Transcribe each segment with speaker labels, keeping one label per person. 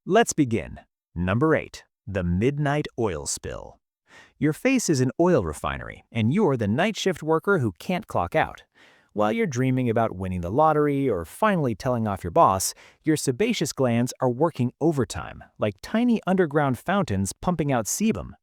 Speaker 1: Let's begin. Number 8. The midnight oil spill. Your face is an oil refinery, and you're the night shift worker who can't clock out. While you're dreaming about winning the lottery or finally telling off your boss, your sebaceous glands are working overtime, like tiny underground fountains pumping out sebum.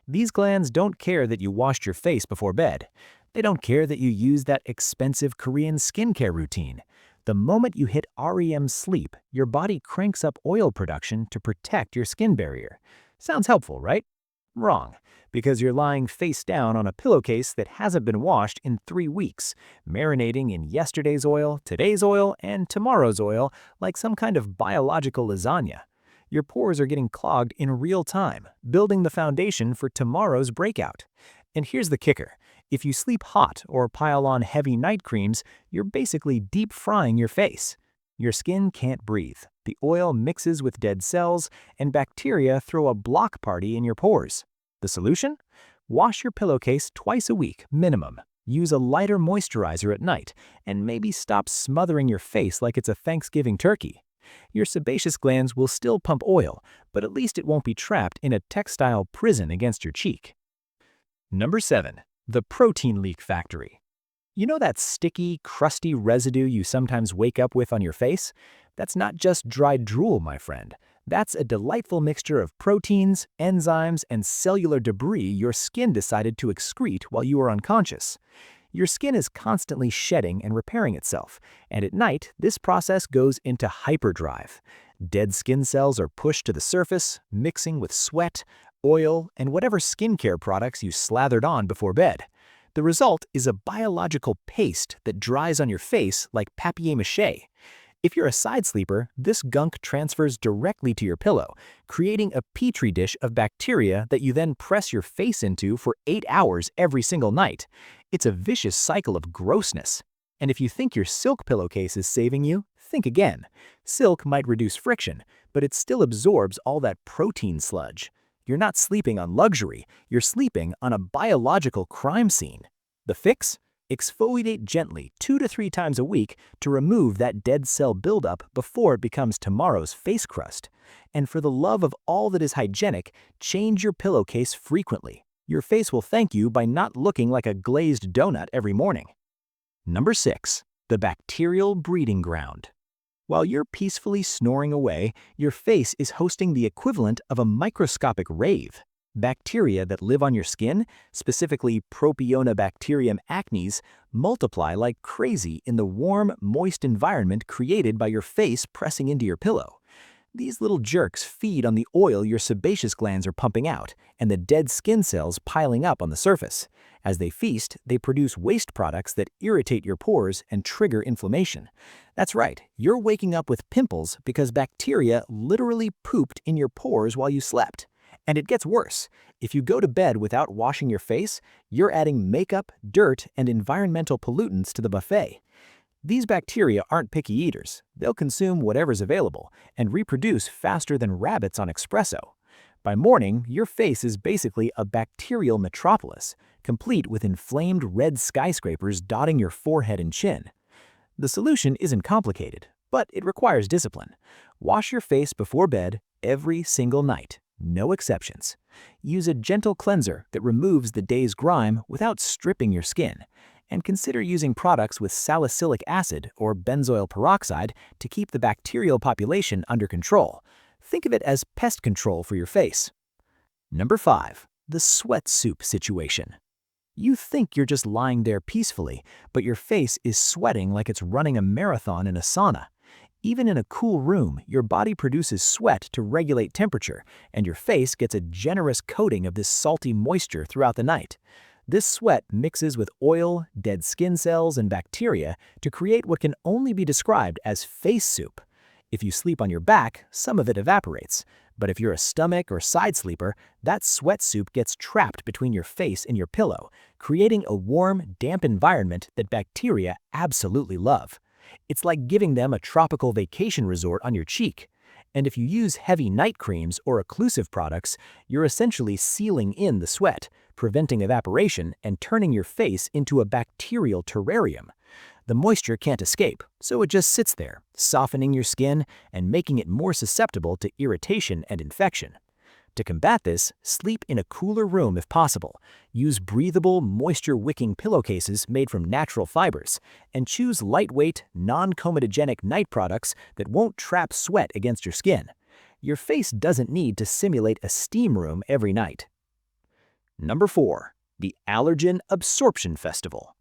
Speaker 1: These glands don't care that you washed your face before bed. They don't care that you use that expensive Korean skincare routine. The moment you hit REM sleep, your body cranks up oil production to protect your skin barrier. Sounds helpful, right? Wrong, because you're lying face down on a pillowcase that hasn't been washed in 3 weeks, marinating in yesterday's oil, today's oil, and tomorrow's oil like some kind of biological lasagna. Your pores are getting clogged in real time, building the foundation for tomorrow's breakout. And here's the kicker. If you sleep hot or pile on heavy night creams, you're basically deep frying your face. Your skin can't breathe. The oil mixes with dead cells, and bacteria throw a block party in your pores. The solution? Wash your pillowcase twice a week, minimum. Use a lighter moisturizer at night, and maybe stop smothering your face like it's a Thanksgiving turkey. Your sebaceous glands will still pump oil, but at least it won't be trapped in a textile prison against your cheek. Number 7. The protein leak factory. You know that sticky, crusty residue you sometimes wake up with on your face? That's not just dry drool, my friend. That's a delightful mixture of proteins, enzymes, and cellular debris your skin decided to excrete while you were unconscious. Your skin is constantly shedding and repairing itself, and at night, this process goes into hyperdrive. Dead skin cells are pushed to the surface, mixing with sweat, oil, and whatever skincare products you slathered on before bed. The result is a biological paste that dries on your face like papier-mâché. If you're a side sleeper, this gunk transfers directly to your pillow, creating a petri dish of bacteria that you then press your face into for 8 hours every single night. It's a vicious cycle of grossness. And if you think your silk pillowcase is saving you, think again. Silk might reduce friction, but it still absorbs all that protein sludge. You're not sleeping on luxury, you're sleeping on a biological crime scene. The fix? Exfoliate gently 2 to 3 times a week to remove that dead cell buildup before it becomes tomorrow's face crust. And for the love of all that is hygienic, change your pillowcase frequently. Your face will thank you by not looking like a glazed donut every morning. Number 6. The bacterial breeding ground. While you're peacefully snoring away, your face is hosting the equivalent of a microscopic rave. Bacteria that live on your skin, specifically Propionibacterium acnes, multiply like crazy in the warm, moist environment created by your face pressing into your pillow. These little jerks feed on the oil your sebaceous glands are pumping out and the dead skin cells piling up on the surface. As they feast, they produce waste products that irritate your pores and trigger inflammation. That's right, you're waking up with pimples because bacteria literally pooped in your pores while you slept. And it gets worse. If you go to bed without washing your face, you're adding makeup, dirt, and environmental pollutants to the buffet. These bacteria aren't picky eaters. They'll consume whatever's available and reproduce faster than rabbits on espresso. By morning, your face is basically a bacterial metropolis, complete with inflamed red skyscrapers dotting your forehead and chin. The solution isn't complicated, but it requires discipline. Wash your face before bed every single night. No exceptions. Use a gentle cleanser that removes the day's grime without stripping your skin. And consider using products with salicylic acid or benzoyl peroxide to keep the bacterial population under control. Think of it as pest control for your face. Number 5. The sweat soup situation. You think you're just lying there peacefully, but your face is sweating like it's running a marathon in a sauna. Even in a cool room, your body produces sweat to regulate temperature, and your face gets a generous coating of this salty moisture throughout the night. This sweat mixes with oil, dead skin cells, and bacteria to create what can only be described as face soup. If you sleep on your back, some of it evaporates. But if you're a stomach or side sleeper, that sweat soup gets trapped between your face and your pillow, creating a warm, damp environment that bacteria absolutely love. It's like giving them a tropical vacation resort on your cheek. And if you use heavy night creams or occlusive products, you're essentially sealing in the sweat, preventing evaporation and turning your face into a bacterial terrarium. The moisture can't escape, so it just sits there, softening your skin and making it more susceptible to irritation and infection. To combat this, sleep in a cooler room if possible. Use breathable, moisture-wicking pillowcases made from natural fibers, and choose lightweight, non-comedogenic night products that won't trap sweat against your skin. Your face doesn't need to simulate a steam room every night. Number 4. The Allergen Absorption Festival.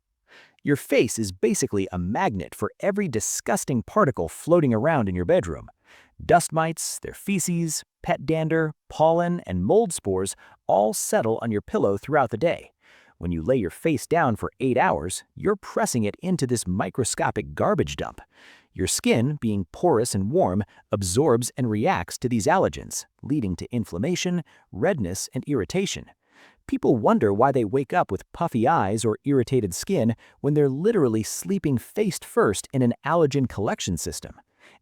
Speaker 1: Your face is basically a magnet for every disgusting particle floating around in your bedroom. Dust mites, their feces, pet dander, pollen, and mold spores all settle on your pillow throughout the day. When you lay your face down for 8 hours, you're pressing it into this microscopic garbage dump. Your skin, being porous and warm, absorbs and reacts to these allergens, leading to inflammation, redness, and irritation. People wonder why they wake up with puffy eyes or irritated skin when they're literally sleeping face first in an allergen collection system.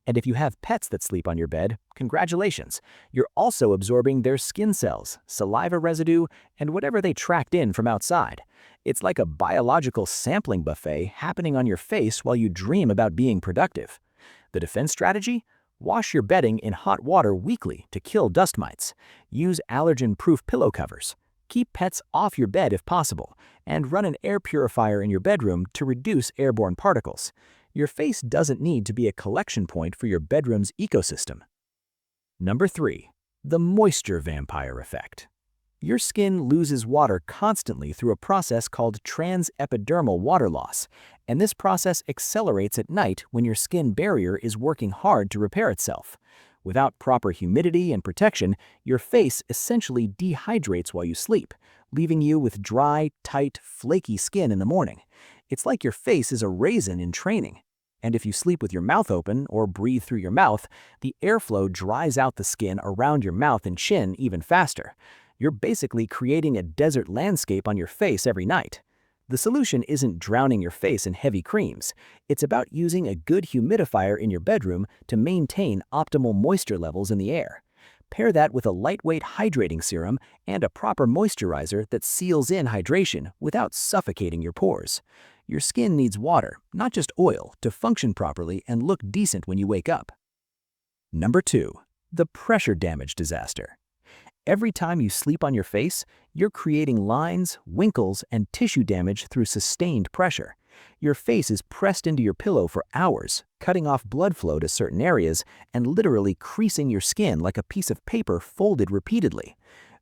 Speaker 1: And if you have pets that sleep on your bed, congratulations! You're also absorbing their skin cells, saliva residue, and whatever they tracked in from outside. It's like a biological sampling buffet happening on your face while you dream about being productive. The defense strategy? Wash your bedding in hot water weekly to kill dust mites. Use allergen-proof pillow covers. Keep pets off your bed if possible, and run an air purifier in your bedroom to reduce airborne particles. Your face doesn't need to be a collection point for your bedroom's ecosystem. Number 3. The Moisture Vampire Effect. Your skin loses water constantly through a process called transepidermal water loss, and this process accelerates at night when your skin barrier is working hard to repair itself. Without proper humidity and protection, your face essentially dehydrates while you sleep, leaving you with dry, tight, flaky skin in the morning. It's like your face is a raisin in training. And if you sleep with your mouth open or breathe through your mouth, the airflow dries out the skin around your mouth and chin even faster. You're basically creating a desert landscape on your face every night. The solution isn't drowning your face in heavy creams. It's about using a good humidifier in your bedroom to maintain optimal moisture levels in the air. Pair that with a lightweight hydrating serum and a proper moisturizer that seals in hydration without suffocating your pores. Your skin needs water, not just oil, to function properly and look decent when you wake up. Number 2. The Pressure Damage Disaster. Every time you sleep on your face, you're creating lines, wrinkles, and tissue damage through sustained pressure. Your face is pressed into your pillow for hours, cutting off blood flow to certain areas and literally creasing your skin like a piece of paper folded repeatedly.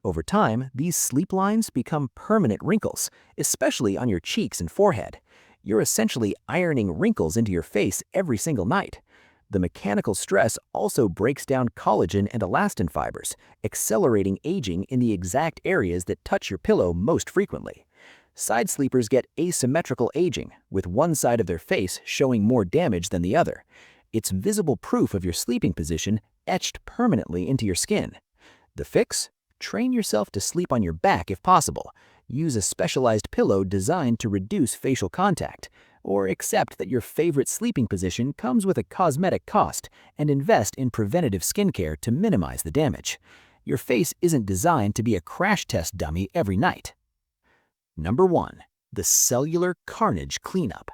Speaker 1: Over time, these sleep lines become permanent wrinkles, especially on your cheeks and forehead. You're essentially ironing wrinkles into your face every single night. The mechanical stress also breaks down collagen and elastin fibers, accelerating aging in the exact areas that touch your pillow most frequently. Side sleepers get asymmetrical aging, with one side of their face showing more damage than the other. It's visible proof of your sleeping position etched permanently into your skin. The fix? Train yourself to sleep on your back if possible. Use a specialized pillow designed to reduce facial contact, or accept that your favorite sleeping position comes with a cosmetic cost and invest in preventative skincare to minimize the damage. Your face isn't designed to be a crash test dummy every night. Number 1. The Cellular Carnage Cleanup.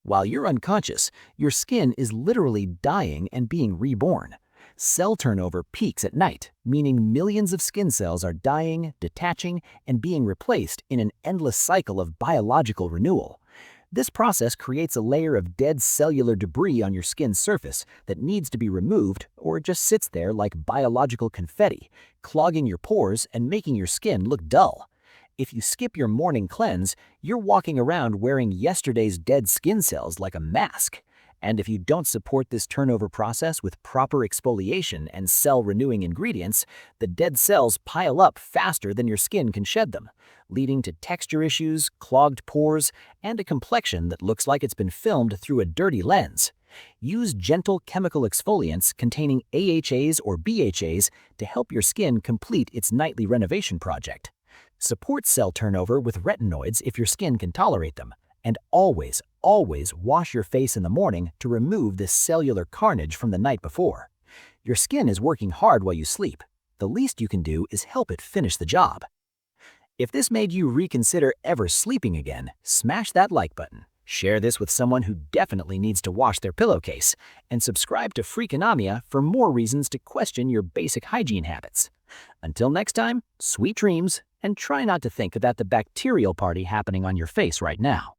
Speaker 1: While you're unconscious, your skin is literally dying and being reborn. Cell turnover peaks at night, meaning millions of skin cells are dying, detaching, and being replaced in an endless cycle of biological renewal. This process creates a layer of dead cellular debris on your skin's surface that needs to be removed or just sits there like biological confetti, clogging your pores and making your skin look dull. If you skip your morning cleanse, you're walking around wearing yesterday's dead skin cells like a mask. And if you don't support this turnover process with proper exfoliation and cell-renewing ingredients, the dead cells pile up faster than your skin can shed them, leading to texture issues, clogged pores, and a complexion that looks like it's been filmed through a dirty lens. Use gentle chemical exfoliants containing AHAs or BHAs to help your skin complete its nightly renovation project. Support cell turnover with retinoids if your skin can tolerate them. And always wash your face in the morning to remove this cellular carnage from the night before. Your skin is working hard while you sleep. The least you can do is help it finish the job. If this made you reconsider ever sleeping again, smash that like button. Share this with someone who definitely needs to wash their pillowcase, and subscribe to Freakonomia for more reasons to question your basic hygiene habits. Until next time, sweet dreams, and try not to think about the bacterial party happening on your face right now.